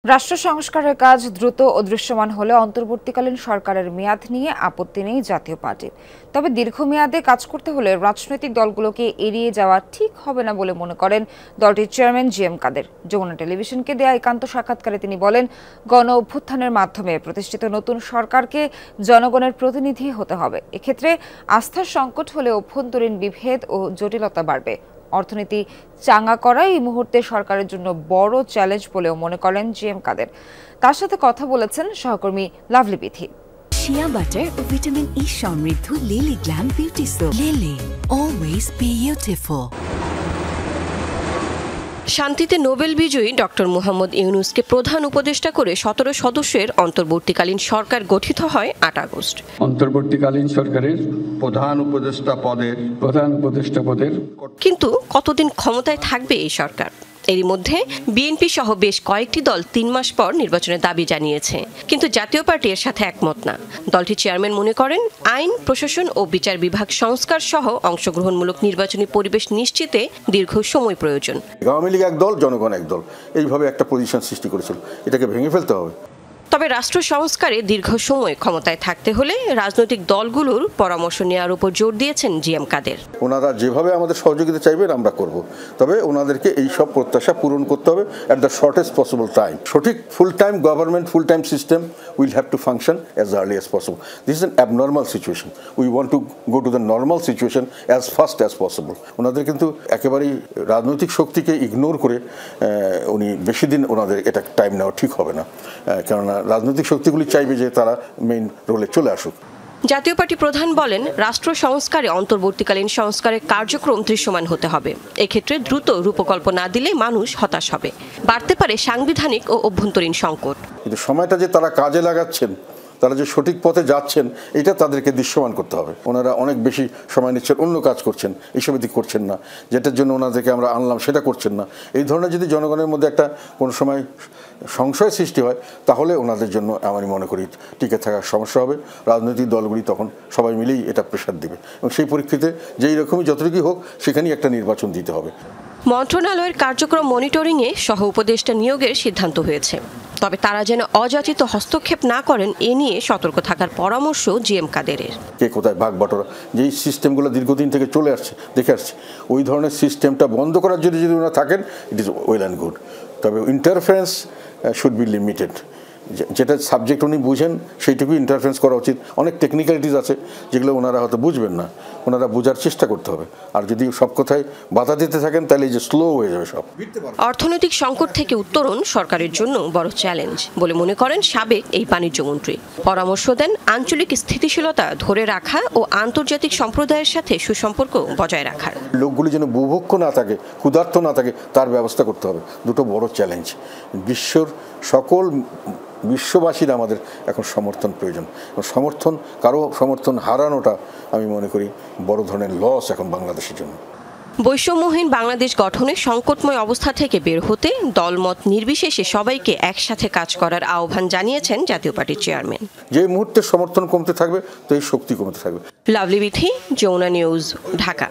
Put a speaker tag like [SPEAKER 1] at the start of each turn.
[SPEAKER 1] রাষ্ট্র সংস্কারের কাজ দ্রুত ও দৃশ্যমান হলে অন্তর্বর্তীকালীন সরকারের মেয়াদ নিয়ে আপত্তি নেই জাতীয় পার্টির। তবে দীর্ঘমেয়াদে কাজ করতে হলে রাজনৈতিক দলগুলোকে এড়িয়ে যাওয়া ঠিক হবে না বলে মনে করেন দলটির চেয়ারম্যান জি.এম. কাদের। যমুনা টেলিভিশনকে দেয়া একান্ত সাক্ষাৎকারে তিনি বলেন, গণ অভ্যুত্থানের মাধ্যমে প্রতিষ্ঠিত নতুন সরকারকে জনগণের প্রতিনিধি হতে হবে। এক্ষেত্রে আস্থার সংকট হলে অভ্যন্তরীণ বিভেদ ও জটিলতা বাড়বে। অর্থনীতি চাঙ্গা করা এই মুহূর্তে সরকারের জন্য বড় চ্যালেঞ্জ বলেও মনে করেন জি.এম. কাদের। তার সাথে কথা বলেছেন সহকর্মী লাভলি বিথি।
[SPEAKER 2] শিয়া বাটার ও ভিটামিন ই সমৃদ্ধ lily glam beauty soap. Lily, always beautiful.
[SPEAKER 3] শান্তিতে নোবেল বিজয়ী ডক্টর মোহাম্মদ ইউনূসকে প্রধান উপদেষ্টা করে ১৭ সদস্যের অন্তর্বর্তীকালীন সরকার গঠিত হয় ৮ আগস্ট।
[SPEAKER 4] অন্তর্বর্তীকালীন সরকারের প্রধান উপদেষ্টা পদের
[SPEAKER 3] কিন্তু কতদিন ক্ষমতায় থাকবে এই সরকার? এরই মধ্যে বিএনপি সহ বেশ কয়েকটি দল ৩ মাস পর নির্বাচনের দাবি জানিয়েছে, কিন্তু জাতীয় পার্টি এর সাথে একমত না। দলটির চেয়ারম্যান মনে করেন, আইন, প্রশাসন ও বিচার বিভাগ সংস্কার সহ অংশগ্রহণমূলক নির্বাচনী পরিবেশ নিশ্চিতে দীর্ঘ সময় প্রয়োজন।
[SPEAKER 5] আওয়ামী লীগ এক দল, জনগণ এক দল, এইভাবে একটা পজিশন সৃষ্টি করেছিল, এটাকে ভেঙে ফেলতে হবে।
[SPEAKER 3] তবে রাষ্ট্র সংস্কারে দীর্ঘ সময় ক্ষমতায় থাকতে হলে রাজনৈতিক দলগুলোর পরামর্শ নেওয়ার উপর জোর দিয়েছেন জি.এম. কাদের।
[SPEAKER 5] ওনারা যেভাবে আমাদের সহযোগিতা চাইবেন আমরা করব, তবে ওনাদেরকে এই সব প্রত্যাশা পূরণ করতে হবে at the shortest possible time. সঠিক full time government, full time system will have to function as early as possible. This is an abnormal situation. We want to go to the normal situation as fast as possible. ওনাদের কিন্তু একেবারেই রাজনৈতিক শক্তিকে ignore করে উনি বেশি দিন ওনাদের এটা টাইম নেওয়া ঠিক হবে না, কেননা রাজনৈতিক শক্তিগুলি চাইবে যে তারা মেইন রোলে চলে আসুক।
[SPEAKER 3] জাতীয় পার্টি প্রধান বলেন, রাষ্ট্র সংস্কারে অন্তর্বর্তীকালীন সংস্কারের কার্যক্রম দৃশ্যমান হতে হবে। এক্ষেত্রে দ্রুত রূপকল্প না দিলে মানুষ হতাশ হবে, বাড়তে পারে সাংবিধানিক ও অভ্যন্তরীণ সংকট।
[SPEAKER 5] কিন্তু সময়টা যে তারা কাজে লাগাচ্ছেন, তারা যে সঠিক পথে যাচ্ছেন, এটা তাদেরকে দৃশ্যমান করতে হবে। ওনারা অনেক বেশি সময় নিচ্ছেন, অন্য কাজ করছেন, এইসব দিক করছেন না, যেটার জন্য ওনাদেরকে আমরা আনলাম সেটা করছেন না। এই ধরনের যদি জনগণের মধ্যে একটা কোনো সময় সংশয় সৃষ্টি হয়, তাহলে ওনাদের জন্য আমি মনে করি টিকে থাকার সমস্যা হবে। রাজনৈতিক দলগুলি তখন সবাই মিলেই এটা প্রেশার দেবে, এবং সেই পরিপ্রেক্ষিতে যেই রকমই যতটুকুই হোক সেখানেই একটা নির্বাচন দিতে হবে।
[SPEAKER 3] মন্ত্রণালয়ের কার্যক্রম মনিটরিংয়ে সহ উপদেষ্টা নিয়োগের সিদ্ধান্ত হয়েছে, তবে তারা যেন অযাচিত হস্তক্ষেপ না করেন এ নিয়ে সতর্ক থাকার পরামর্শ জি.এম. কাদেরের।
[SPEAKER 5] কে কোথায় ভাগ বাটোয়ারা, যেই সিস্টেমগুলো দীর্ঘদিন থেকে চলে আসছে দেখে আসছে, ওই ধরনের সিস্টেমটা বন্ধ করার জন্য যদি ওনারা থাকেন, it is well and good. তবে ইন্টারফারেন্স শুড বি লিমিটেড। যেটা সাবজেক্ট উনি বুঝেন সেইটুকু ইন্টারফারেন্স করা উচিত। অনেক টেকনিক্যালিটিস আছে যেগুলো ওনারা হয়তো বুঝবেন না, ওনারা বোঝার চেষ্টা করতে হবে। আর যদি সব কথায় বাধা দিতে থাকেন, তাহলে এই যে স্লো হয়ে যাবে সব।
[SPEAKER 3] অর্থনৈতিক সংকট থেকে উত্তরণ সরকারের জন্য বড় চ্যালেঞ্জ বলে মনে করেন সাবেক এই বাণিজ্যমন্ত্রী। পরামর্শ দেন, আঞ্চলিক স্থিতিশীলতা ধরে রাখা ও আন্তর্জাতিক সম্প্রদায়ের সাথে সুসম্পর্ক বজায় রাখার।
[SPEAKER 5] লোকগুলি যেন বুভুক্ষ না থাকে, ক্ষুধার্ত না থাকে, তার ব্যবস্থা করতে হবে। দুটো বড় চ্যালেঞ্জ। সকল বিশ্ববাসীর আমাদের এখন সমর্থন প্রয়োজন। কারো সমর্থন হারানোটা আমি মনে করি বড় ধরনের লস এখন বাংলাদেশের জন্য।
[SPEAKER 3] বৈষম্যহীন বাংলাদেশ গঠনে সংকটময় অবস্থা থেকে বের হতে দলমত নির্বিশেষে সবাইকে একসাথে কাজ করার আহ্বান জানিয়েছেন জাতীয় পার্টির চেয়ারম্যান।
[SPEAKER 5] যে মুহূর্তে সমর্থন কমতে থাকবে, তো এই শক্তি কমতে থাকবে।
[SPEAKER 3] লাভলি বিথি, যমুনা নিউজ, ঢাকা।